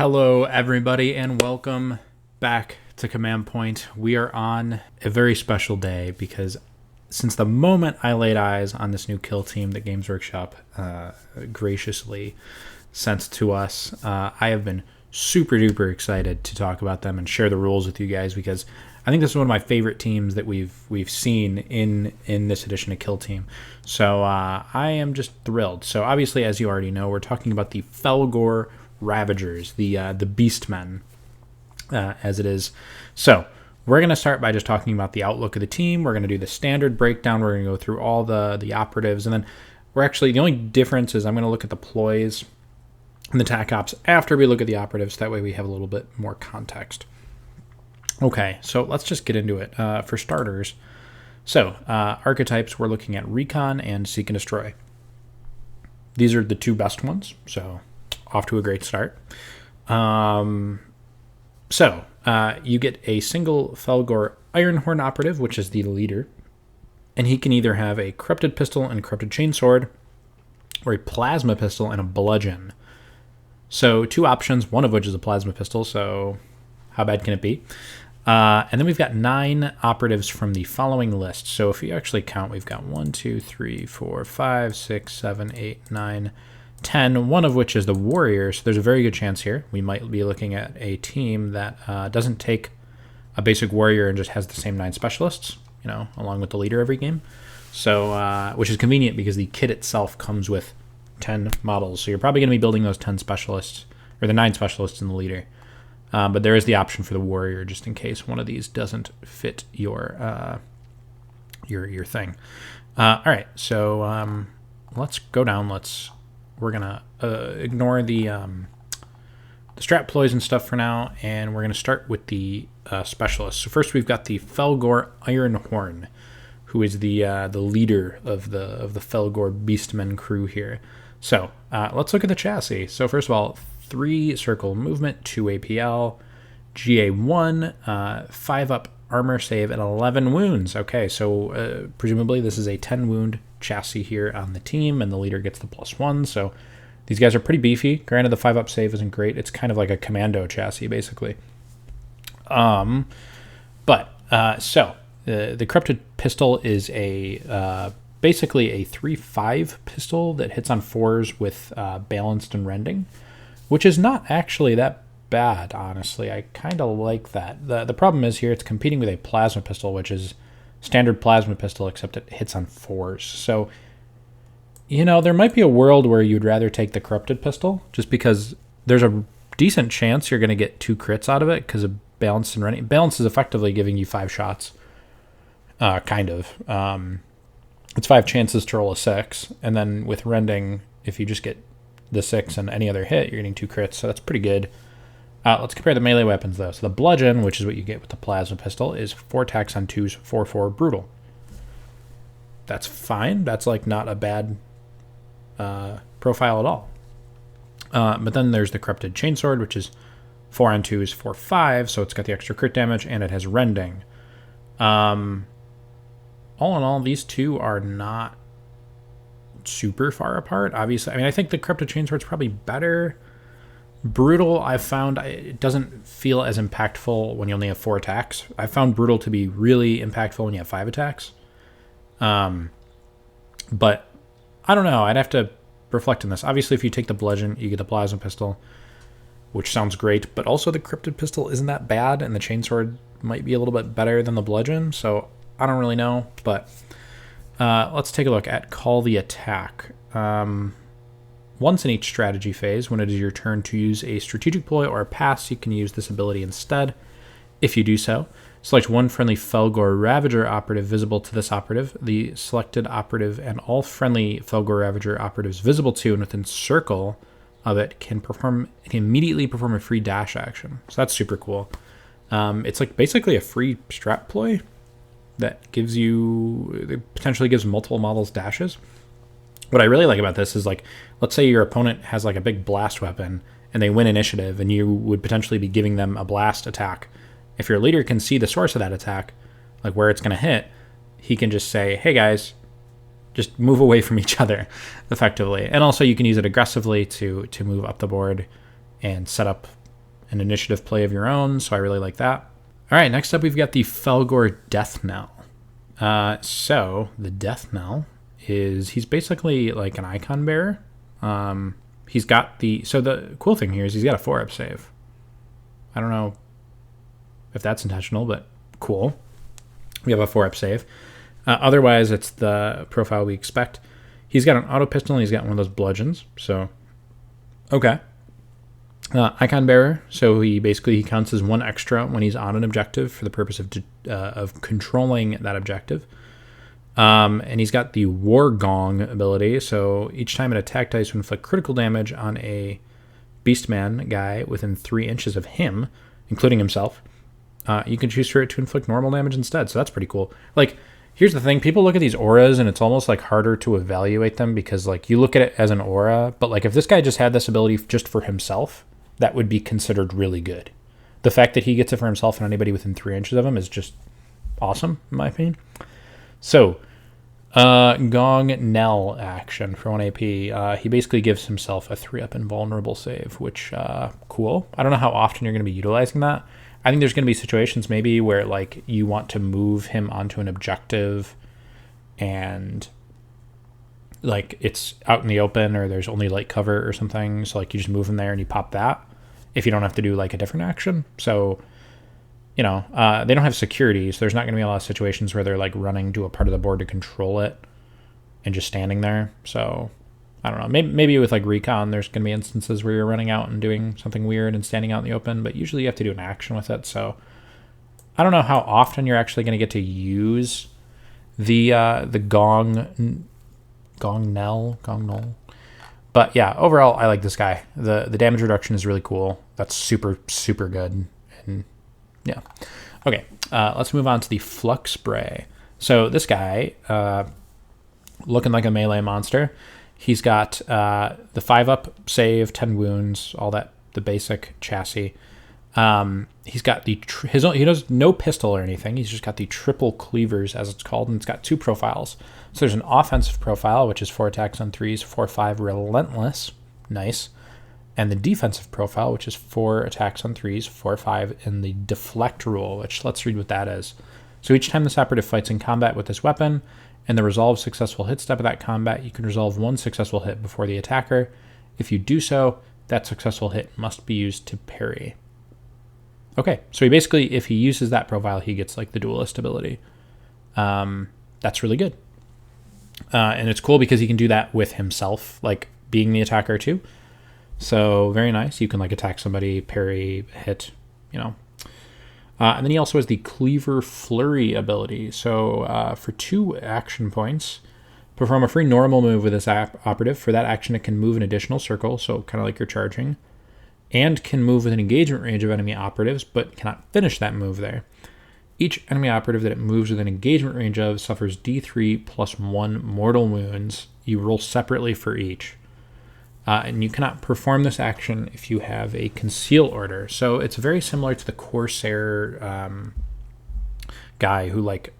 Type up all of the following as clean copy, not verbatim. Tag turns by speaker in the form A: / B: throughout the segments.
A: Hello everybody and welcome back to Command Point. We are on a very special day because since the moment I laid eyes on this new kill team that Games Workshop graciously sent to us, I have been super duper excited to talk about them and share the rules with you guys because I think this is one of my favorite teams that we've seen in this edition of Kill Team. So I am just thrilled. So obviously, as you already know, we're talking about the Fellgor Ravagers, the Beastmen, as it is. So we're going to start by just talking about the outlook of the team. We're going to do the standard breakdown. We're going to go through all the operatives, and then we're actually, the only difference is I'm going to look at the ploys and the Tack Ups after we look at the operatives. That way we have a little bit more context. Okay, so let's just get into it. For starters, so archetypes, we're looking at Recon and Seek and Destroy. These are the two best ones, so off to a great start. You get a single Fellgor Ironhorn operative, which is the leader, and he can either have a Corrupted Pistol and Corrupted Chainsword, or a Plasma Pistol and a Bludgeon. So two options, one of which is a Plasma Pistol, so how bad can it be? And then we've got 9 operatives from the following list. So if you actually count, we've got 1, 2, 3, 4, 5, 6, 7, 8, 9, 10, one of which is the Warrior. So there's a very good chance here we might be looking at a team that doesn't take a basic Warrior and just has the same 9 specialists, along with the leader every game. So, which is convenient because the kit itself comes with 10 models. So you're probably going to be building those 10 specialists, or the 9 specialists in the leader. But there is the option for the Warrior just in case one of these doesn't fit your thing. All right, so let's go down. We're gonna ignore the strat ploys and stuff for now, and we're gonna start with the specialists. So first, we've got the Fellgor Ironhorn, who is the leader of the Fellgor Beastmen crew here. So let's look at the chassis. So first of all, 3 circle movement, 2 APL, GA1, 5 up armor save, and 11 wounds. Okay, so presumably this is a 10 wound chassis here on the team, and the leader gets the +1. So these guys are pretty beefy. Granted, the 5 up save isn't great. It's kind of like a commando chassis, basically. The Corrupted Pistol is basically a 3-5 pistol that hits on 4s with balanced and rending, which is not actually that bad, honestly. I kind of like that. The problem is here it's competing with a Plasma Pistol, which is standard Plasma Pistol, except it hits on 4s. So, there might be a world where you'd rather take the Corrupted Pistol, just because there's a decent chance you're going to get 2 crits out of it because of balance and rending. Balance is effectively giving you 5 shots, kind of. It's 5 chances to roll a 6, and then with rending, if you just get the 6 and any other hit, you're getting 2 crits, so that's pretty good. Let's compare the melee weapons, though. So the Bludgeon, which is what you get with the Plasma Pistol, is 4 attacks on 2s, 4/4 brutal. That's fine. That's not a bad profile at all. But then there's the Corrupted Chainsword, which is 4 on 2s, 4/5, so it's got the extra crit damage, and it has rending. All in all, these two are not super far apart, obviously. I think the Corrupted Chainsword's probably better. Brutal, I've found it doesn't feel as impactful when you only have 4 attacks. I found Brutal to be really impactful when you have 5 attacks. But I don't know. I'd have to reflect on this. Obviously, if you take the Bludgeon, you get the Plasma Pistol, which sounds great. But also the Corrupted Pistol isn't that bad, and the Chainsword might be a little bit better than the Bludgeon. So I don't really know. But let's take a look at Call the Attack. Once in each strategy phase, when it is your turn to use a strategic ploy or a pass, you can use this ability instead. If you do so, select one friendly Fellgor Ravager operative visible to this operative. The selected operative and all friendly Fellgor Ravager operatives visible to and within circle of it can immediately perform a free dash action. So that's super cool. It's basically a free strat ploy that potentially gives multiple models dashes. What I really like about this is, let's say your opponent has a big blast weapon and they win initiative, and you would potentially be giving them a blast attack. If your leader can see the source of that attack, where it's going to hit, he can just say, hey guys, just move away from each other effectively. And also you can use it aggressively to move up the board and set up an initiative play of your own, so I really like that. All right, next up we've got the Fellgor Death Knell. So the Death Knell he's basically like an icon bearer. He's got the cool thing here is he's got a 4-up save. I don't know if that's intentional, but cool. We have a 4-up save. Otherwise, it's the profile we expect. He's got an auto pistol and he's got one of those bludgeons. So, okay. Icon bearer. So he counts as 1 extra when he's on an objective for the purpose of controlling that objective. And he's got the War Gong ability. So each time an attack dice will inflict critical damage on a Beastman guy within 3 inches of him, including himself, you can choose for it to inflict normal damage instead. So that's pretty cool. Like, here's the thing. People look at these auras and it's almost like harder to evaluate them because like you look at it as an aura, but like if this guy just had this ability just for himself, that would be considered really good. The fact that he gets it for himself and anybody within 3 inches of him is just awesome, in my opinion. So, Gong Knell action for 1 AP. He basically gives himself a 3-up invulnerable save, which, cool. I don't know how often you're going to be utilizing that. I think there's going to be situations maybe where like you want to move him onto an objective and like it's out in the open or there's only light cover or something. So like you just move him there and you pop that if you don't have to do like a different action. So, you know, they don't have security. So there's not going to be a lot of situations where they're like running to a part of the board to control it and just standing there. So I don't know. Maybe with like recon, there's going to be instances where you're running out and doing something weird and standing out in the open, but usually you have to do an action with it. So I don't know how often you're actually going to get to use the Gong Knell. But yeah, overall, I like this guy. The damage reduction is really cool. That's super, super good. And yeah. Okay, let's move on to the Flux Spray. So this guy, looking like a melee monster. He's got the 5-up save, 10 wounds, all that, the basic chassis. He's got he does no pistol or anything. He's just got the triple cleavers, as it's called, and it's got 2 profiles. So there's an offensive profile, which is 4 attacks on 3s, 4/5 relentless, nice, and the defensive profile, which is 4 attacks on 3s, 4/5 in the deflect rule, which let's read what that is. So each time this operative fights in combat with this weapon, and the resolve successful hit step of that combat, you can resolve 1 successful hit before the attacker. If you do so, that successful hit must be used to parry. Okay, so he basically, if he uses that profile, he gets like the duelist ability. That's really good. And it's cool because he can do that with himself, like being the attacker too. So very nice. You can like attack somebody, parry, hit, you know. And then he also has the Cleaver Flurry ability. So for 2 action points, perform a free normal move with this operative. For that action, it can move an additional circle, so kind of like you're charging, and can move within engagement range of enemy operatives, but cannot finish that move there. Each enemy operative that it moves within engagement range of suffers D3 plus 1 mortal wounds. You roll separately for each. And you cannot perform this action if you have a conceal order. So it's very similar to the Corsair guy who like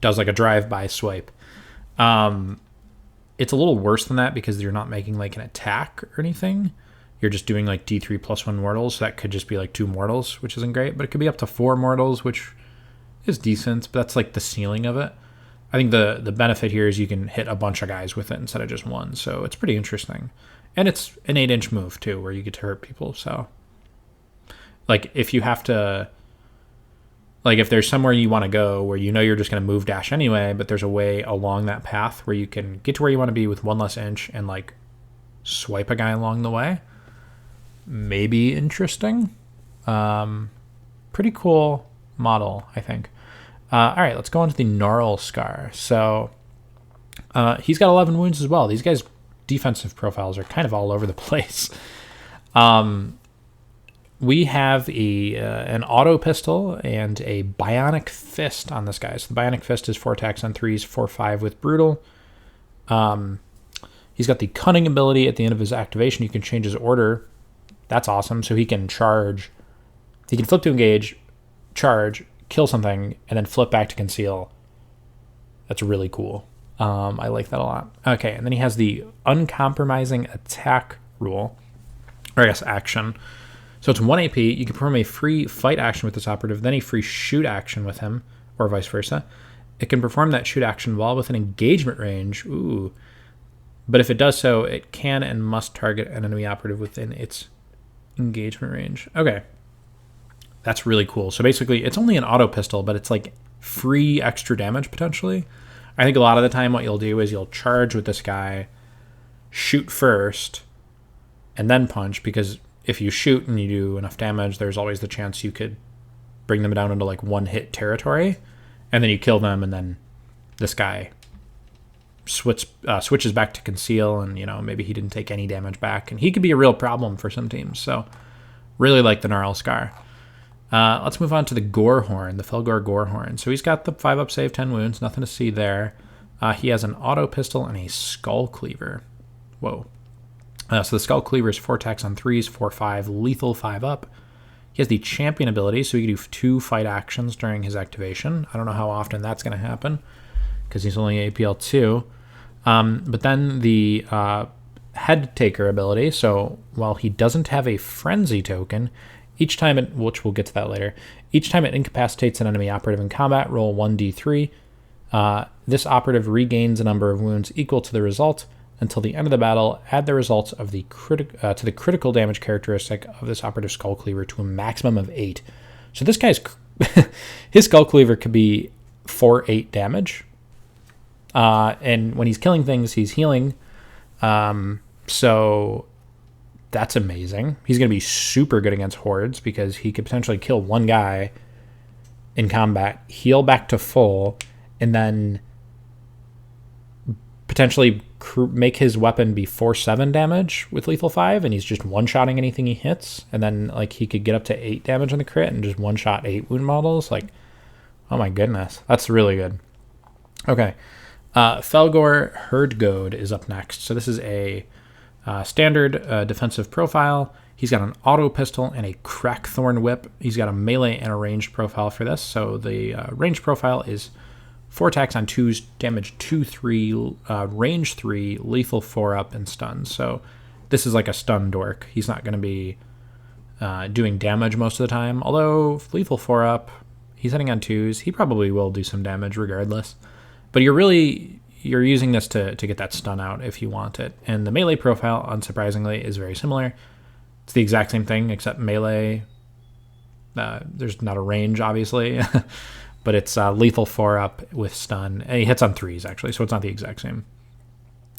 A: does like a drive-by swipe. It's a little worse than that because you're not making like an attack or anything. You're just doing like D3 plus 1 mortals. So that could just be like 2 mortals, which isn't great. But it could be up to 4 mortals, which is decent. But that's like the ceiling of it. I think the benefit here is you can hit a bunch of guys with it instead of just one. So it's pretty interesting. And it's an 8-inch move, too, where you get to hurt people. So, like, if you have to... Like, if there's somewhere you want to go where you know you're just going to move dash anyway, but there's a way along that path where you can get to where you want to be with 1 less inch and, like, swipe a guy along the way, maybe interesting. Pretty cool model, I think. All right, let's go on to the Gnarl Scar. So, he's got 11 wounds as well. These guys... defensive profiles are kind of all over the place. We have an auto pistol and a bionic fist on this guy. So the bionic fist is 4 attacks on 3s, 4/5 with brutal. He's got the cunning ability at the end of his activation. You can change his order. That's awesome. So he can charge. He can flip to engage, charge, kill something, and then flip back to conceal. That's really cool. I like that a lot. Okay, and then he has the uncompromising attack rule, or I guess action. So it's 1 AP. You can perform a free fight action with this operative, then a free shoot action with him, or vice versa. It can perform that shoot action while within engagement range. Ooh. But if it does so, it can and must target an enemy operative within its engagement range. Okay. That's really cool. So basically, it's only an auto pistol, but it's like free extra damage potentially. I think a lot of the time what you'll do is you'll charge with this guy, shoot first, and then punch, because if you shoot and you do enough damage, there's always the chance you could bring them down into like one-hit territory, and then you kill them, and then this guy switches back to conceal, and maybe he didn't take any damage back, and he could be a real problem for some teams. So really like the Gnarl Scar. Let's move on to the Gore Horn, the Fellgor Gore Horn. So he's got the 5-up save, 10 wounds, nothing to see there. He has an auto pistol and a skull cleaver. Whoa. So the skull cleaver is 4 attacks on 3s, 4/5, lethal 5-up. He has the champion ability, so he can do 2 fight actions during his activation. I don't know how often that's going to happen, because he's only APL 2. But then the head taker ability, so while he doesn't have a frenzy token, each time which we'll get to that later, each time it incapacitates an enemy operative in combat, roll 1d3. This operative regains a number of wounds equal to the result until the end of the battle. Add the results of the to the critical damage characteristic of this operative skull cleaver to a maximum of 8. So this guy's his skull cleaver could be 4/8 damage. And when he's killing things, he's healing. So that's amazing. He's going to be super good against hordes, because he could potentially kill one guy in combat, heal back to full, and then potentially make his weapon be 4/7 damage with lethal 5, and he's just one-shotting anything he hits. And then he could get up to 8 damage on the crit and just one-shot 8 wound models. Oh my goodness, that's really good. Okay. Fellgor Herdgoad is up next. So this is a standard defensive profile. He's got an auto pistol and a crackthorn whip. He's got a melee and a ranged profile for this. So the ranged profile is 4 attacks on 2s, damage 2/3, range 3, lethal 4-up, and stun. So this is like a stun dork. He's not going to be doing damage most of the time. Although lethal 4-up, he's hitting on 2s. He probably will do some damage regardless. But you're using this to get that stun out if you want it. And the melee profile, unsurprisingly, is very similar. It's the exact same thing, except melee, there's not a range, obviously. But it's lethal 4-up with stun. And he hits on 3s, actually, so it's not the exact same.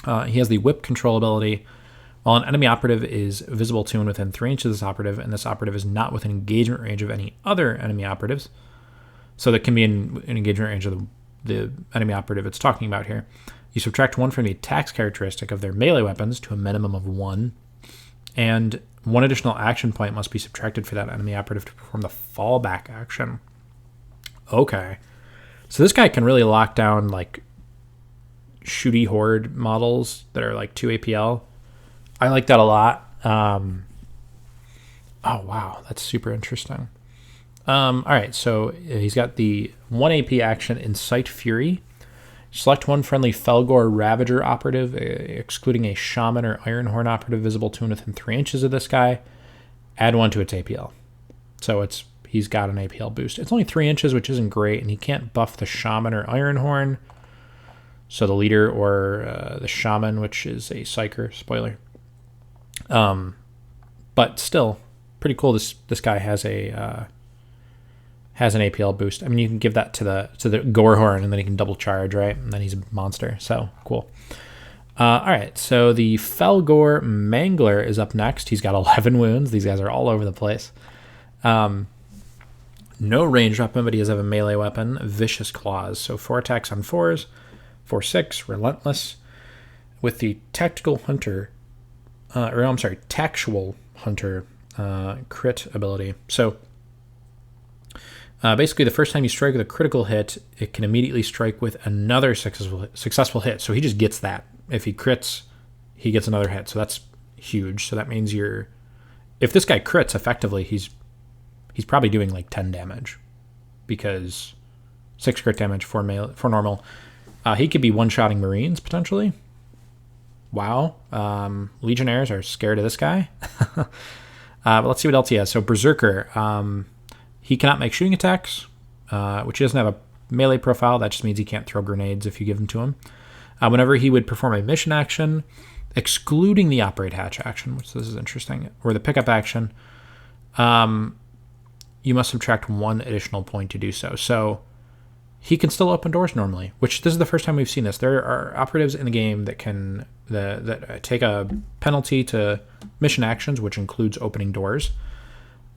A: He has the whip control ability. While an enemy operative is visible to and within 3 inches of this operative, and this operative is not within engagement range of any other enemy operatives, so that can be in engagement range of the enemy operative it's talking about here, you subtract 1 from the attacks characteristic of their melee weapons to a minimum of 1, and 1 additional action point must be subtracted for that enemy operative to perform the fallback action. Okay, so this guy can really lock down shooty horde models that are 2 APL. I like that a lot. Oh wow, that's super interesting. All right, so he's got the 1 AP action, Incite Fury. Select 1 friendly Fellgor Ravager operative, excluding a Shaman or Ironhorn operative visible to and within 3 inches of this guy. Add 1 to its APL. So he's got an APL boost. It's only 3 inches, which isn't great, and he can't buff the Shaman or Ironhorn. So the leader or the Shaman, which is a Psyker, spoiler. But still, pretty cool. This guy has an APL boost. I mean, you can give that to the Gore Horn, and then he can double charge, right? And then he's a monster. So cool. All right, so the Fellgor Mangler is up next. He's got 11 wounds. These guys are all over the place. No ranged weapon, but he does have a melee weapon, Vicious Claws. So 4 attacks on 4s, 4/6, Relentless, with the Tactual Hunter crit ability. So basically, the first time you strike with a critical hit, it can immediately strike with another successful hit. So he just gets that. If he crits, he gets another hit. So that's huge. So that means if this guy crits effectively, he's probably doing 10 damage, because 6 crit damage for normal. He could be one-shotting Marines potentially. Wow. Legionnaires are scared of this guy. But let's see what else he has. So Berserker, he cannot make shooting attacks, which he doesn't have a melee profile. That just means he can't throw grenades if you give them to him. Whenever he would perform a mission action, excluding the operate hatch action, which this is interesting, or the pickup action, you must subtract 1 additional point to do so. So he can still open doors normally, which this is the first time we've seen this. There are operatives in the game that can that take a penalty to mission actions, which includes opening doors.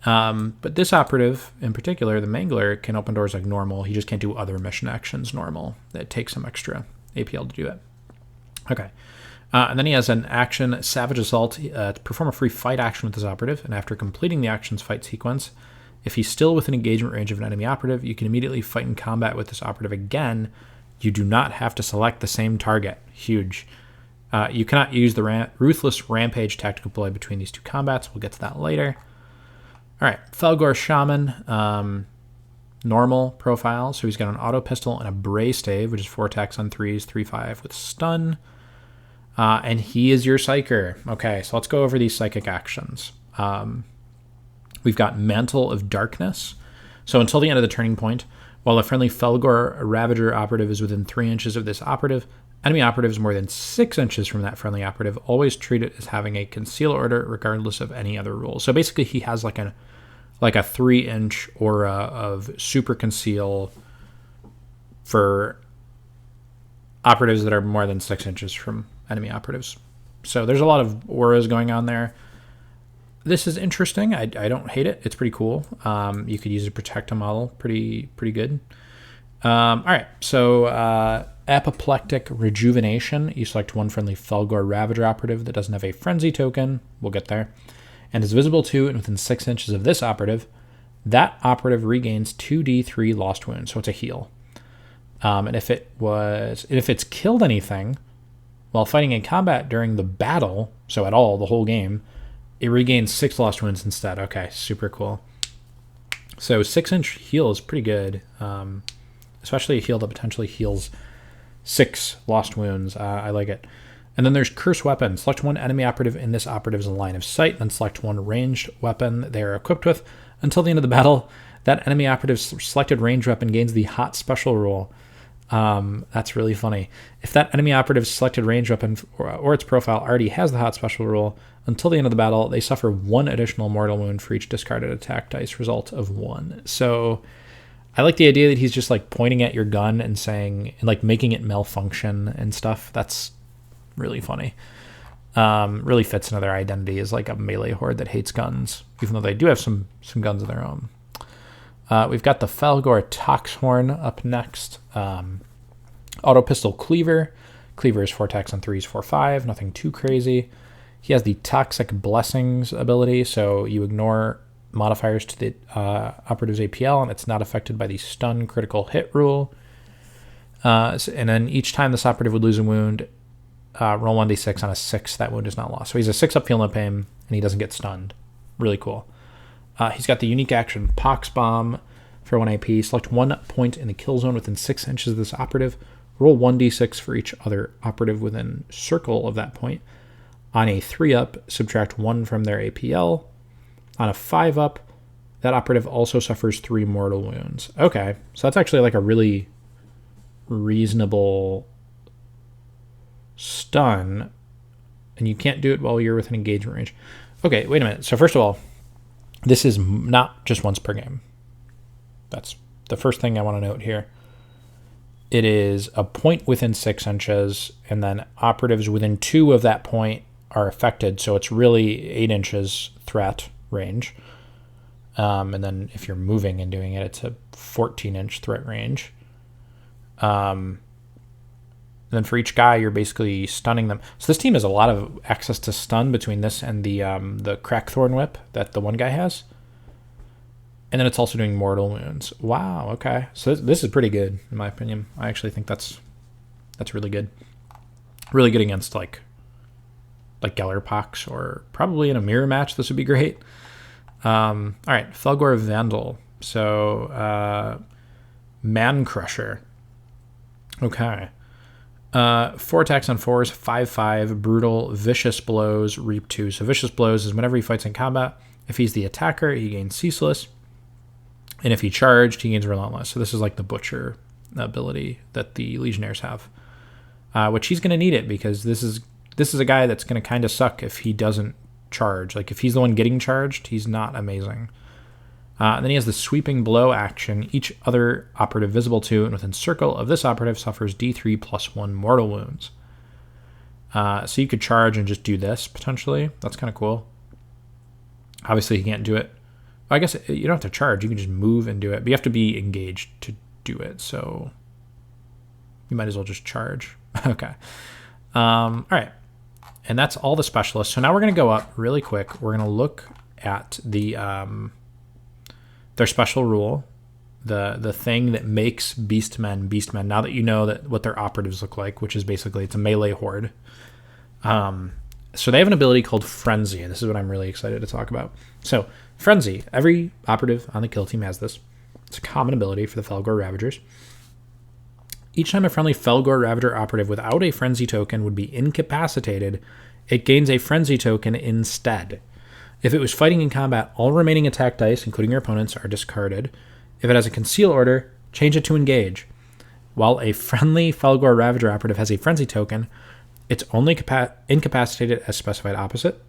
A: But this operative in particular, the Mangler, can open doors like normal. He just can't do other mission actions normal. That takes some extra APL to do it. Okay. And then he has an action, Savage Assault, to perform a free fight action with this operative, and after completing the action's fight sequence, if he's still within engagement range of an enemy operative, you can immediately fight in combat with this operative again. You do not have to select the same target. Huge. You cannot use the Ruthless Rampage tactical play between these 2 combats. We'll get to that later. All right, Fellgor Shaman, normal profile. So he's got an auto pistol and a Bray Stave, which is 4 attacks on 3s, 3/5 with stun. And he is your Psyker. Okay, so let's go over these psychic actions. We've got Mantle of Darkness. So until the end of the turning point, while a friendly Fellgor Ravager operative is within 3 inches of this operative, enemy operatives more than 6 inches from that friendly operative always treat it as having a conceal order regardless of any other rule. So basically he has like a 3-inch aura of super conceal for operatives that are more than 6 inches from enemy operatives. So there's a lot of auras going on there. This is interesting. I don't hate it. It's pretty cool. You could use a Protecta model. Pretty good. All right. So Apoplectic Rejuvenation. You select 1 friendly Fellgor Ravager operative that doesn't have a Frenzy token. We'll get there. And is visible to and within 6 inches of this operative. That operative regains 2d3 lost wounds. So it's a heal. And if it's killed anything while fighting in combat during the battle, so at all, the whole game, it regains 6 lost wounds instead. Okay, super cool. So 6-inch heal is pretty good, especially a heal that potentially heals 6 lost wounds. I like it. And then there's Curse Weapon. Select 1 enemy operative in this operative's line of sight, then select 1 ranged weapon they are equipped with. Until the end of the battle, that enemy operative's selected ranged weapon gains the Hot Special rule. That's really funny. If that enemy operative's selected ranged weapon or its profile already has the Hot Special rule, until the end of the battle, they suffer 1 additional mortal wound for each discarded attack dice result of 1. So I like the idea that he's just like pointing at your gun and saying, and like making it malfunction and stuff. That's really funny. Really fits into their identity as like a melee horde that hates guns, even though they do have some guns of their own. We've got the Fellgor Toxhorn up next. Auto Pistol Cleaver. Cleaver is 4 attacks on 3s, 4/5. Nothing too crazy. He has the Toxic Blessings ability, so you ignore modifiers to the operative's APL, and it's not affected by the stun critical hit rule. And then each time this operative would lose a wound, roll 1d6 on a 6. That wound is not lost. So he's a 6-up feel no pain, and he doesn't get stunned. Really cool. He's got the unique action Pox Bomb for 1 AP. Select 1 point in the kill zone within 6 inches of this operative. Roll 1d6 for each other operative within circle of that point. On a 3-up, subtract 1 from their APL. On a 5-up, that operative also suffers 3 mortal wounds. Okay, so that's actually like a really reasonable stun, and you can't do it while you're within engagement range. Okay, wait a minute. So first of all, this is not just once per game. That's the first thing I want to note here. It is a point within 6 inches, and then operatives within 2 of that point are affected, so it's really 8 inches threat range. And then if you're moving and doing it, it's a 14-inch threat range. Then for each guy, you're basically stunning them. So this team has a lot of access to stun between this and the Crackthorn Whip that the one guy has. And then it's also doing mortal wounds. Wow, okay. So this is pretty good, in my opinion. I actually think that's really good. Really good against like Gellerpox, or probably in a mirror match, this would be great. All right, Fellgor Vandal. So Man Crusher. Okay. 4 attacks on 4s, 5/5, brutal, vicious blows, reap 2. So vicious blows is whenever he fights in combat, If he's the attacker, he gains Ceaseless. And if he charged, he gains Relentless. So this is like the Butcher ability that the Legionnaires have. Which he's going to need it because this is a guy that's going to kind of suck if he doesn't charge. Like if he's the one getting charged, he's not amazing. And then he has the Sweeping Blow action. Each other operative visible to and within circle of this operative suffers D3 plus 1 mortal wounds. So you could charge and just do this, potentially. That's kind of cool. Obviously, you can't do it. I guess you don't have to charge. You can just move and do it. But you have to be engaged to do it. So you might as well just charge. Okay. All right. And that's all the specialists. So now we're going to go up really quick. We're going to look at the their special rule, the thing that makes beastmen. Now that you know that what their operatives look like, which is basically it's a melee horde. So they have an ability called Frenzy. This is what I'm really excited to talk about. So Frenzy, every operative on the kill team has this. It's a common ability for the Fellgor Ravagers. Each time a friendly Fellgor Ravager operative without a Frenzy token would be incapacitated, it gains a Frenzy token instead. If it was fighting in combat, all remaining attack dice, including your opponents, are discarded. If it has a Conceal order, change it to Engage. While a friendly Fellgor Ravager operative has a Frenzy token, it's only incapacitated as specified opposite.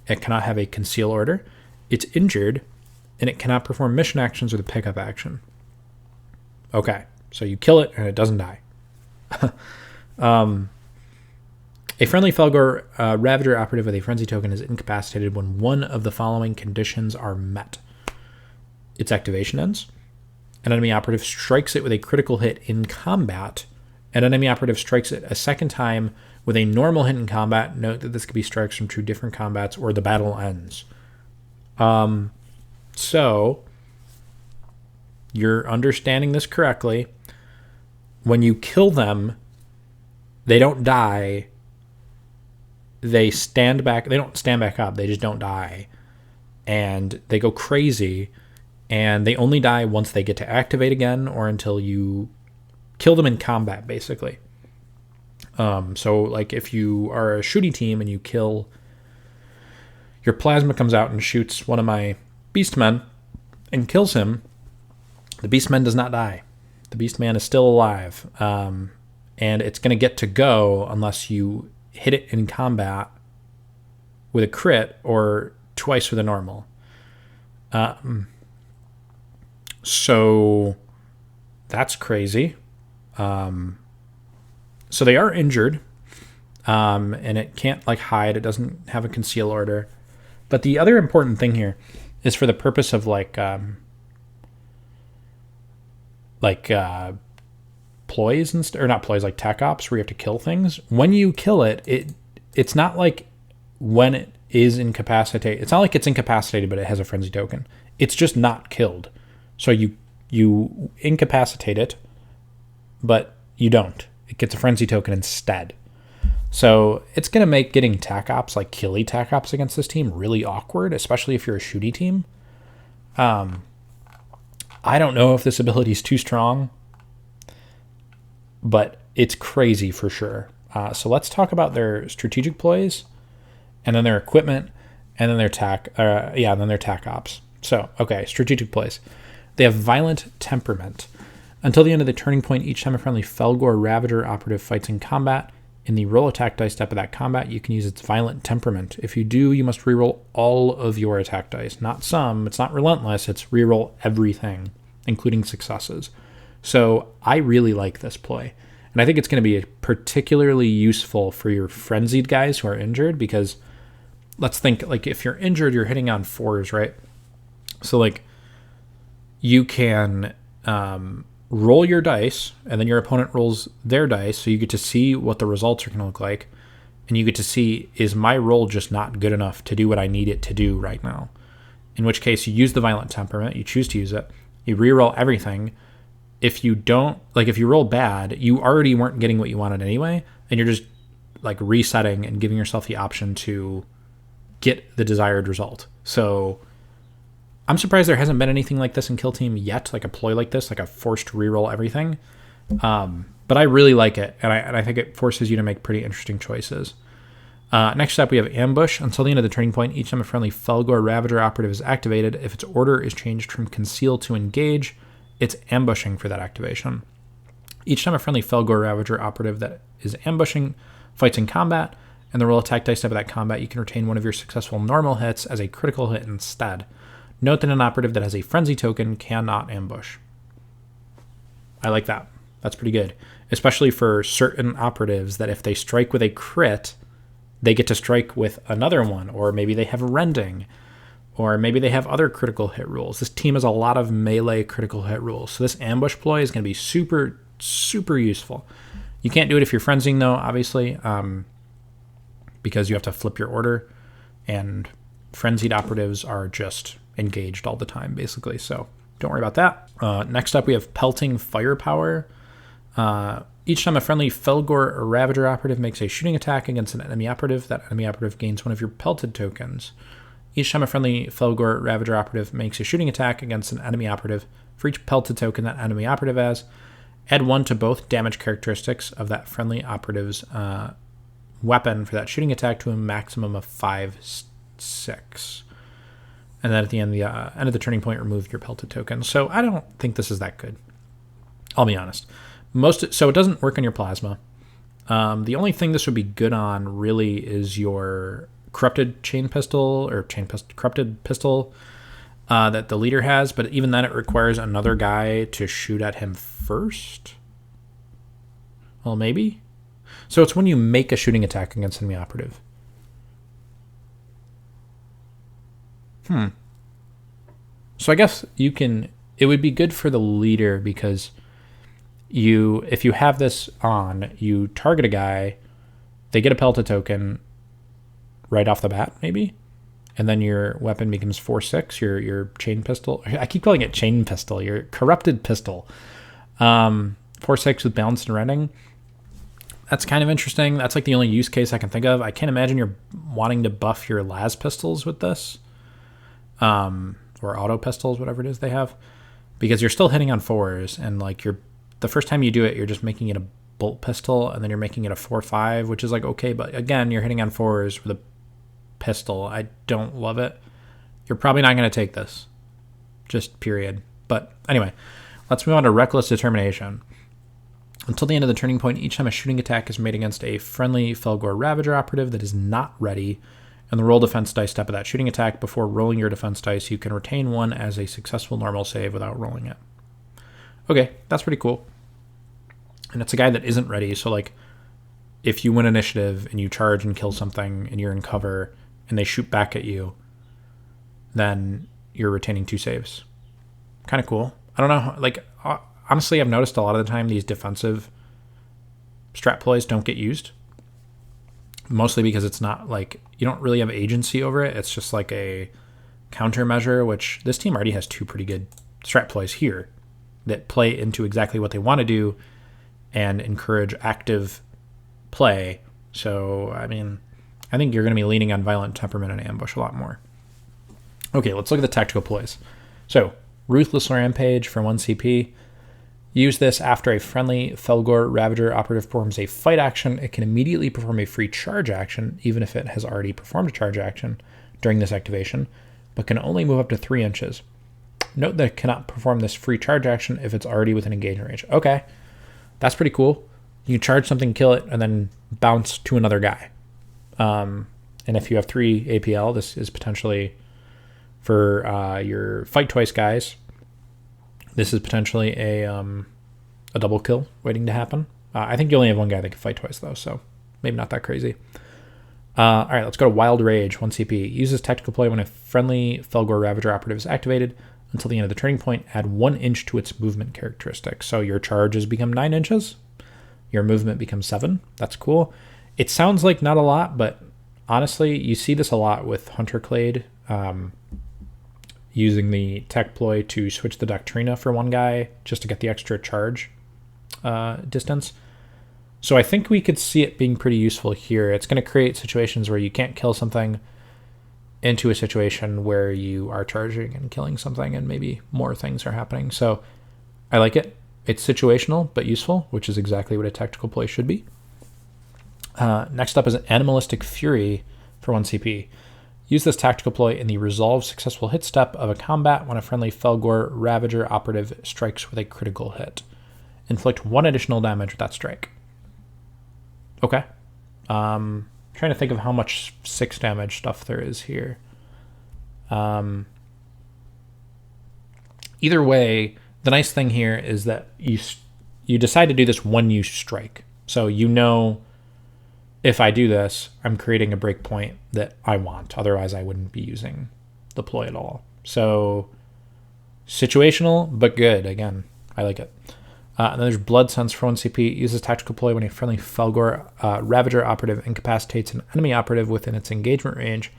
A: It cannot have a Conceal order. It's injured, and it cannot perform mission actions or the pickup action. Okay, so you kill it, and it doesn't die. A friendly Fellgor Ravager operative with a Frenzy token is incapacitated when one of the following conditions are met. Its activation ends. An enemy operative strikes it with a critical hit in combat. An enemy operative strikes it a second time with a normal hit in combat. Note that this could be strikes from two different combats or the battle ends. So, you're understanding this correctly. When you kill them, they don't die. They stand back. They don't stand back up. They just don't die. And they go crazy. And they only die once they get to activate again or until you kill them in combat, basically. So, like, if you are a shooting team and you kill... Your plasma comes out and shoots one of my beastmen and kills him, the beastman does not die. The beastman is still alive. And it's going to get to go unless you hit it in combat with a crit or twice with a normal. So that's crazy. So they are injured, and it can't like hide. It doesn't have a Conceal order. But the other important thing here is for the purpose of ploys or not ploys, like Tack Ops, where you have to kill things. When you kill it, it's not like when it is incapacitated. It's not like it's incapacitated, but it has a Frenzy token. It's just not killed. So you incapacitate it, but you don't. It gets a Frenzy token instead. So it's going to make getting Tack Ops, like killy Tack Ops against this team, really awkward, especially if you're a shooty team. I don't know if this ability is too strong, but it's crazy for sure. So let's talk about their strategic plays, and then their equipment, and then their Tack Ops. So, okay, strategic plays. They have Violent Temperament. Until the end of the turning point, each time a friendly Fellgor Ravager operative fights in combat, in the roll attack dice step of that combat, you can use its Violent Temperament. If you do, you must reroll all of your attack dice. Not some. It's not relentless. It's reroll everything, including successes. So I really like this play. And I think it's going to be particularly useful for your frenzied guys who are injured, because let's think, like, if you're injured, you're hitting on 4s, right? So, like, you can roll your dice, and then your opponent rolls their dice, so you get to see what the results are going to look like, and you get to see, is my roll just not good enough to do what I need it to do right now? In which case, you use the Violent Temperament, you choose to use it, you reroll everything. If you don't, like, if you roll bad, you already weren't getting what you wanted anyway, and you're just, like, resetting and giving yourself the option to get the desired result. So I'm surprised there hasn't been anything like this in Kill Team yet, like a ploy like this, like a forced reroll everything. But I really like it, and I think it forces you to make pretty interesting choices. Next up, we have Ambush. Until the end of the turning point, each time a friendly Fellgor Ravager operative is activated, if its order is changed from Conceal to Engage, it's ambushing for that activation. Each time a friendly Fellgor Ravager operative that is ambushing fights in combat, and the roll attack dice type of that combat, you can retain one of your successful normal hits as a critical hit instead. Note that an operative that has a Frenzy token cannot ambush. I like that. That's pretty good. Especially for certain operatives that if they strike with a crit, they get to strike with another one, or maybe they have rending, or maybe they have other critical hit rules. This team has a lot of melee critical hit rules, so this ambush ploy is going to be super, super useful. You can't do it if you're frenzying, though, obviously, because you have to flip your order, and frenzied operatives are just engaged all the time, basically, so don't worry about that. Next up, we have Pelting Firepower. Each time a friendly Fellgor or Ravager operative makes a shooting attack against an enemy operative, that enemy operative gains one of your pelted tokens. Each time a friendly Fellgor or Ravager operative makes a shooting attack against an enemy operative, for each pelted token that enemy operative has, add 1 to both damage characteristics of that friendly operative's weapon for that shooting attack to a maximum of 5/6. And then at the end of the turning point, remove your pelted token. So I don't think this is that good. I'll be honest. So it doesn't work on your plasma. The only thing this would be good on really is your corrupted corrupted pistol that the leader has, but even then it requires another guy to shoot at him first. Well, maybe. So it's when you make a shooting attack against enemy operative. So I guess it would be good for the leader because if you have this on, you target a guy, they get a pelted token right off the bat, maybe, and then your weapon becomes 4/6. Your chain pistol. I keep calling it chain pistol. Your corrupted pistol. 4/6 with balance and rending. That's kind of interesting. That's like the only use case I can think of. I can't imagine you're wanting to buff your las pistols with this, or auto pistols, whatever it is they have, because you're still hitting on 4s, and like the first time you do it, you're just making it a bolt pistol, and then you're making it a 4/5, which is like okay, but again, you're hitting on 4s with a pistol. I don't love it. You're probably not going to take this, just period. But anyway, let's move on to Reckless Determination. Until the end of the turning point, each time a shooting attack is made against a friendly Fellgor Ravager operative that is not ready, and the roll defense dice step of that shooting attack, before rolling your defense dice, you can retain 1 as a successful normal save without rolling it. Okay, that's pretty cool. And it's a guy that isn't ready, so like if you win initiative and you charge and kill something and you're in cover and they shoot back at you, then you're retaining 2 saves. Kind of cool. I don't know, like honestly, I've noticed a lot of the time these defensive strat ploys don't get used. Mostly because it's not like, you don't really have agency over it. It's just like a countermeasure, which this team already has 2 pretty good strat ploys here that play into exactly what they want to do and encourage active play. So, I mean, I think you're going to be leaning on Violent Temperament and Ambush a lot more. Okay, let's look at the tactical ploys. So, Ruthless Rampage for 1 CP. Use this after a friendly Fellgor Ravager operative performs a fight action. It can immediately perform a free charge action, even if it has already performed a charge action during this activation, but can only move up to 3 inches. Note that it cannot perform this free charge action if it's already within engagement range. Okay, that's pretty cool. You can charge something, kill it, and then bounce to another guy. And if you have 3 APL, this is potentially for your fight twice guys. This is potentially a double kill waiting to happen. I think you only have 1 guy that can fight twice, though, so maybe not that crazy. All right, let's go to Wild Rage, 1 CP. Use this tactical play when a friendly Fellgor Ravager operative is activated. Until the end of the turning point, add 1 inch to its movement characteristic. So your charges become 9 inches. Your movement becomes 7. That's cool. It sounds like not a lot, but honestly, you see this a lot with Hunter Clade. Using the tech ploy to switch the Doctrina for 1 guy just to get the extra charge distance. So I think we could see it being pretty useful here. It's going to create situations where you can't kill something into a situation where you are charging and killing something and maybe more things are happening. So I like it. It's situational but useful, which is exactly what a tactical play should be. Next up is Animalistic Fury for 1 CP. Use this tactical ploy in the resolve successful hit step of a combat when a friendly Fellgor Ravager operative strikes with a critical hit. Inflict 1 additional damage with that strike. Okay. Trying to think of how much 6 damage stuff there is here. Either way, the nice thing here is that you decide to do this when you strike. So you know, if I do this, I'm creating a breakpoint that I want. Otherwise, I wouldn't be using the ploy at all. So situational, but good. Again, I like it. And then there's Blood Sense for 1 CP. Uses tactical ploy when a friendly Fellgor Ravager operative incapacitates an enemy operative within its engagement range.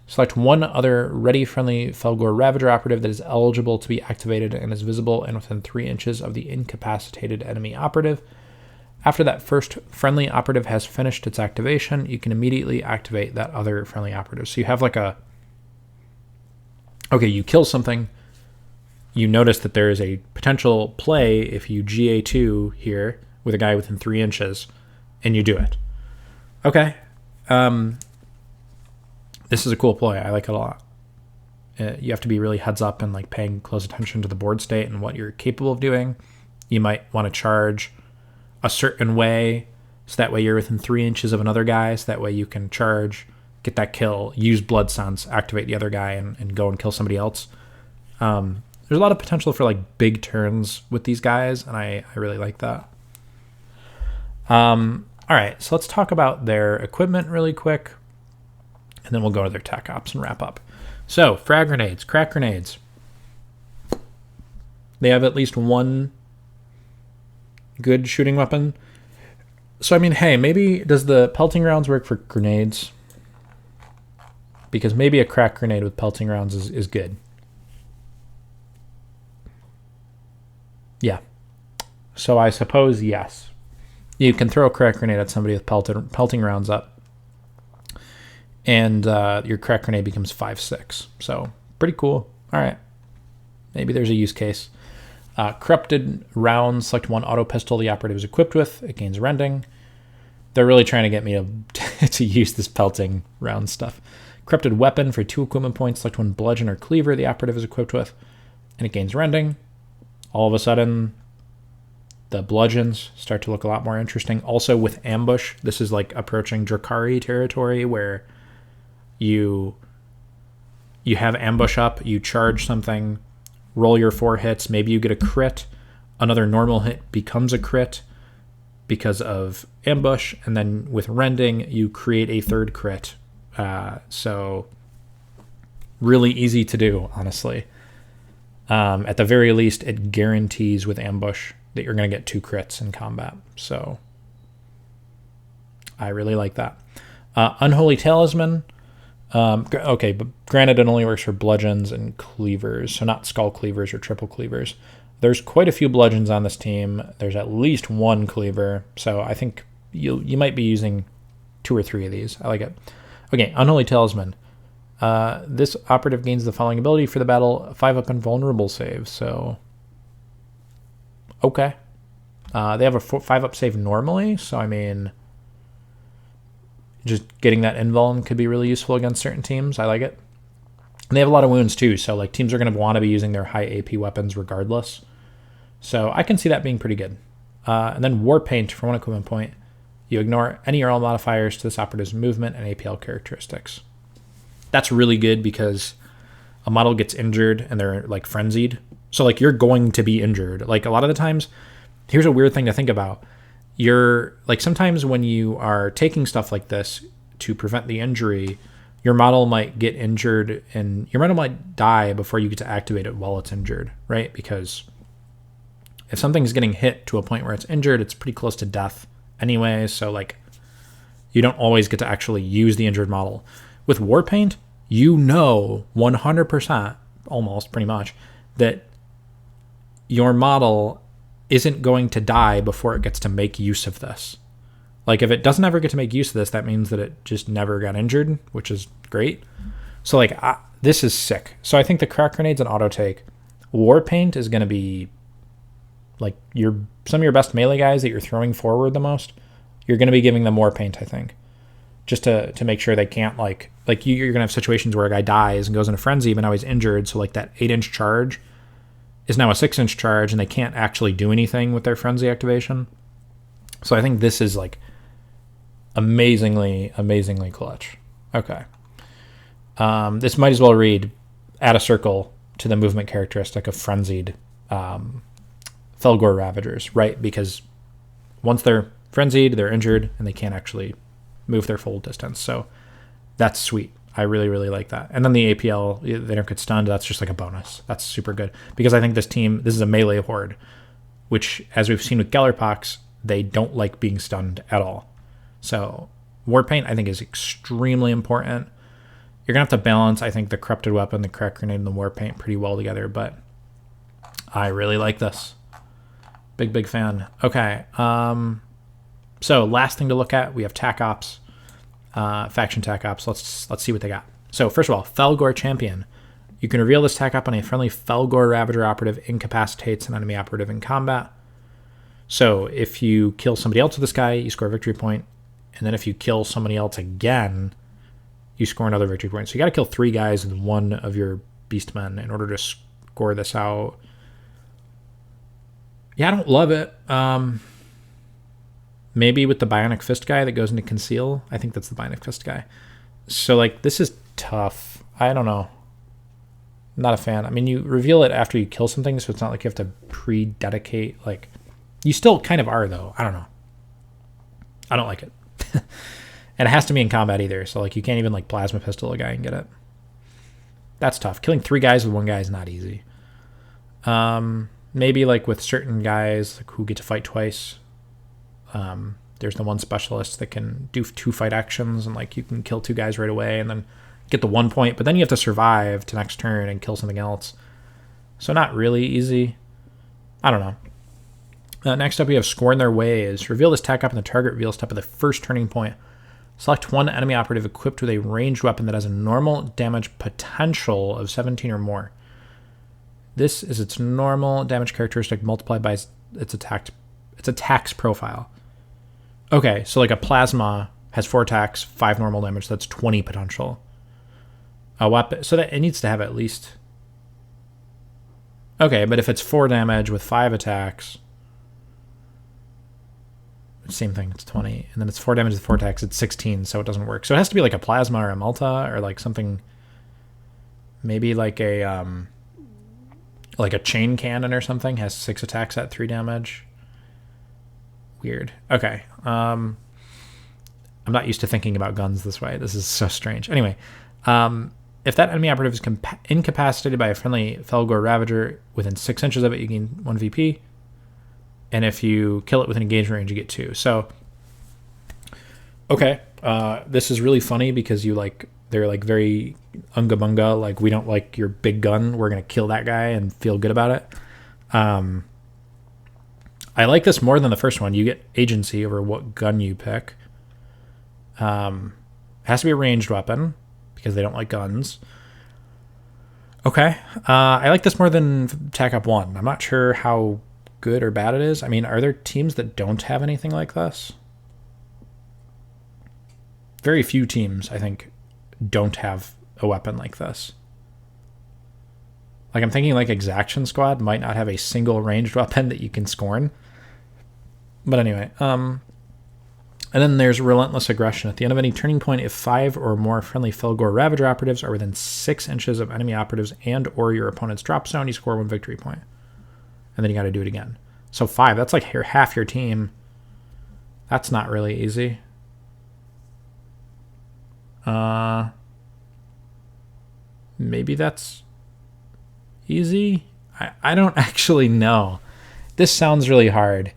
A: Select 1 other ready friendly Fellgor Ravager operative that is eligible to be activated and is visible and within 3 inches of the incapacitated enemy operative. After that first friendly operative has finished its activation, you can immediately activate that other friendly operative. So you have like okay, you kill something, you notice that there is a potential play if you GA2 here with a guy within 3 inches, and you do it. Okay. This is a cool ploy. I like it a lot. You have to be really heads up and like paying close attention to the board state and what you're capable of doing. You might want to charge a certain way, so that way you're within 3 inches of another guy, so that way you can charge, get that kill, use Blood Sense, activate the other guy, and go and kill somebody else. There's a lot of potential for like big turns with these guys, and I really like that. All right, so let's talk about their equipment really quick, and then we'll go to their tech ops and wrap up. So, frag grenades, crack grenades. They have at least 1 good shooting weapon. So, I mean, hey, maybe does the pelting rounds work for grenades? Because maybe a crack grenade with pelting rounds is good. Yeah. So I suppose yes. You can throw a crack grenade at somebody with pelting rounds up, and your crack grenade becomes 5/6. So pretty cool. All right. Maybe there's a use case. Corrupted rounds, select 1 auto pistol the operative is equipped with. It gains rending. They're really trying to get me to use this pelting round stuff. Corrupted weapon for 2 equipment points. Select 1 bludgeon or cleaver the operative is equipped with, and it gains rending. All of a sudden, the bludgeons start to look a lot more interesting. Also with ambush, this is like approaching Drakari territory where you have ambush up, you charge something, roll your 4 hits, maybe you get a crit, another normal hit becomes a crit because of ambush, and then with rending, you create a 3rd crit. So really easy to do, honestly. At the very least, it guarantees with ambush that you're going to get 2 crits in combat. So I really like that. Unholy Talisman. Okay, but granted it only works for bludgeons and cleavers, so not skull cleavers or triple cleavers. There's quite a few bludgeons on this team. There's at least 1 cleaver, so I think you might be using 2 or 3 of these. I like it. Okay, Unholy Talisman. This operative gains the following ability for the battle: 5-up and vulnerable save. So, okay. They have a 5-up save normally, so I mean, just getting that invuln could be really useful against certain teams. I like it. And they have a lot of wounds too, so like teams are going to want to be using their high AP weapons regardless. So I can see that being pretty good. And then War Paint for 1 equipment point. You ignore any or all modifiers to this operative's movement and APL characteristics. That's really good because a model gets injured and they're like frenzied. So like you're going to be injured. Like a lot of the times, here's a weird thing to think about. You're like sometimes when you are taking stuff like this to prevent the injury, your model might get injured and your model might die before you get to activate it while it's injured, right? Because if something's getting hit to a point where it's injured, it's pretty close to death anyway. So like you don't always get to actually use the injured model. With Warpaint, you know 100%, almost pretty much, that your model isn't going to die before it gets to make use of this. Like if it doesn't ever get to make use of this, that means that it just never got injured, which is great. So like this is sick. So I think the crack grenade's an auto take. Warpaint is going to be like some of your best melee guys that you're throwing forward the most. you're going to be giving them war paint, I think, just to make sure they can't, like you're going to have situations where a guy dies and goes into frenzy, but now he's injured, so like that 8-inch charge is now a 6-inch charge, and they can't actually do anything with their frenzy activation. So I think this is like amazingly clutch. Okay. This might as well read add a circle to the movement characteristic of frenzied Fellgor Ravagers, right? Because once they're frenzied, they're injured, and they can't actually move their full distance. So that's sweet. I really, really like that. And then the APL, they don't get stunned. That's just like a bonus. That's super good. Because I think this is a melee horde, which, as we've seen with Gellerpox, they don't like being stunned at all. So Warpaint, I think, is extremely important. You're going to have to balance, I think, the Corrupted Weapon, the Crack Grenade, and the Warpaint pretty well together, but I really like this. Big fan. Okay. So last thing to look at, we have Tack Ops, faction Tack Ops. Let's see what they got. So first of all, Fellgor Champion. You can reveal this Tack Up on a friendly Fellgor Ravager operative incapacitates an enemy operative in combat. So if you kill somebody else with this guy, you score a victory point. And then if you kill somebody else again, you score another victory point. So you got to kill 3 guys with one of your Beastmen in order to score this out. Yeah, I don't love it. Maybe with the Bionic Fist guy that goes into Conceal. I think that's the Bionic Fist guy. So, like, this is tough. I don't know. Not a fan. I mean, you reveal it after you kill something, so it's not like you have to pre-dedicate. Like, you still kind of are, though. I don't know. I don't like it. And it has to be in combat either. So, like, you can't even, like, Plasma Pistol a guy and get it. That's tough. Killing 3 guys with 1 guy is not easy. Maybe, like, with certain guys like, who get to fight twice. There's the one specialist that can do 2 fight actions, and, like, you can kill 2 guys right away and then get the 1 point. But then you have to survive to next turn and kill something else. So not really easy. I don't know. Next up, we have Scorn Their Ways. Reveal this Tack Up and the target reveals top of the first turning point. Select one enemy operative equipped with a ranged weapon that has a normal damage potential of 17 or more. This is its normal damage characteristic multiplied by its attacks profile. Okay, so like a plasma has 4 attacks, 5 normal damage. That's 20 potential. A weapon, so that it needs to have at least. Okay, but if it's 4 damage with 5 attacks. Same thing, it's 20, and then it's 4 damage with 4 attacks, it's 16, so it doesn't work. So it has to be like a plasma or a multa or like something, maybe like a chain cannon or something has 6 attacks at 3 damage. Weird. Okay. I'm not used to thinking about guns this way. This is so strange. Anyway, if that enemy operative is incapacitated by a friendly Fellgor Ravager within 6 inches of it, you gain 1 VP. And if you kill it within engagement range, you get 2. So, okay, this is really funny because they're like very unga bunga. Like, we don't like your big gun. We're gonna kill that guy and feel good about it. I like this more than the first one. You get agency over what gun you pick. It has to be a ranged weapon because they don't like guns. Okay, I like this more than Tack Up 1. I'm not sure how good or bad it is. I mean, are there teams that don't have anything like this? Very few teams, I think, don't have a weapon like this. Like, I'm thinking like Exaction Squad might not have a single ranged weapon that you can scorn. But anyway, and then there's Relentless Aggression. At the end of any turning point, if 5 or more friendly Fellgor Ravager operatives are within 6 inches of enemy operatives and or your opponent's drop zone, you score 1 victory point. And then you got to do it again. So 5, that's like half your team. That's not really easy. Maybe that's easy? I don't actually know. This sounds really hard,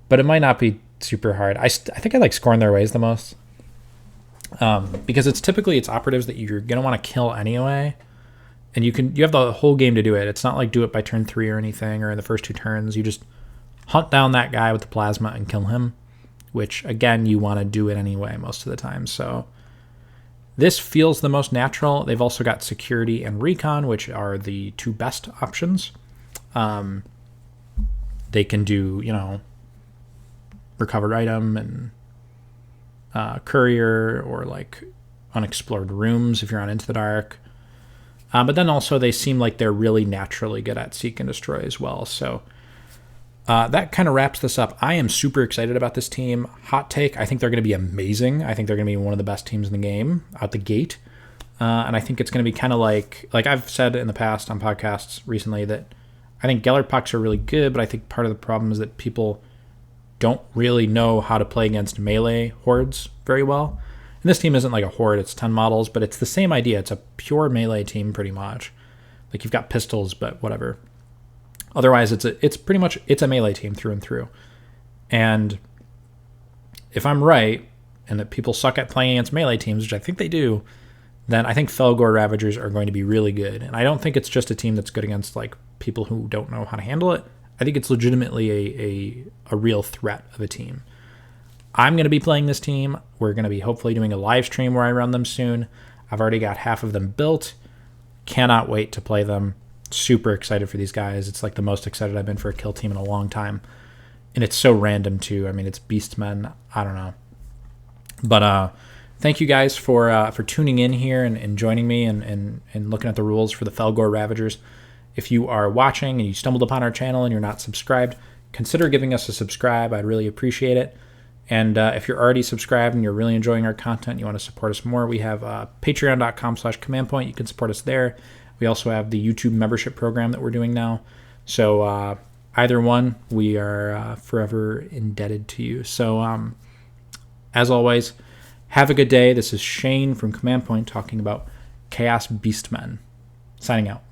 A: but it might not be super hard. I think I like Scorn Their Ways the most. Because it's operatives that you're going to want to kill anyway. And you have the whole game to do it. It's not like do it by turn 3 or anything, or in the first 2 turns. You just hunt down that guy with the plasma and kill him, which, again, you want to do it anyway most of the time. So this feels the most natural. They've also got security and recon, which are the 2 best options. They can do, recovered item and Courier or like Unexplored Rooms if you're on Into the Dark. But then also they seem like they're really naturally good at Seek and Destroy as well. So that kind of wraps this up. I am super excited about this team. Hot take, I think they're going to be amazing. I think they're going to be one of the best teams in the game out the gate. And I think it's going to be kind of like I've said in the past on podcasts recently that I think Gellerpucks are really good, but I think part of the problem is that people don't really know how to play against melee hordes very well. And this team isn't like a horde, it's 10 models, but it's the same idea. It's a pure melee team pretty much. Like you've got pistols, but whatever. Otherwise, it's pretty much a melee team through and through. And if I'm right, and that people suck at playing against melee teams, which I think they do, then I think Fellgor Ravagers are going to be really good. And I don't think it's just a team that's good against like people who don't know how to handle it. I think it's legitimately a real threat of a team. I'm going to be playing this team. We're going to be hopefully doing a live stream where I run them soon. I've already got half of them built. Cannot wait to play them. Super excited for these guys. It's like the most excited I've been for a kill team in a long time. And it's so random too. I mean, it's Beastmen. I don't know. But thank you guys for tuning in here and joining me and looking at the rules for the Fellgor Ravagers. If you are watching and you stumbled upon our channel and you're not subscribed, consider giving us a subscribe. I'd really appreciate it. And if you're already subscribed and you're really enjoying our content and you want to support us more, we have patreon.com/commandpoint. You can support us there. We also have the YouTube membership program that we're doing now. So either one, we are forever indebted to you. So as always, have a good day. This is Shane from Command Point talking about Chaos Beastmen. Signing out.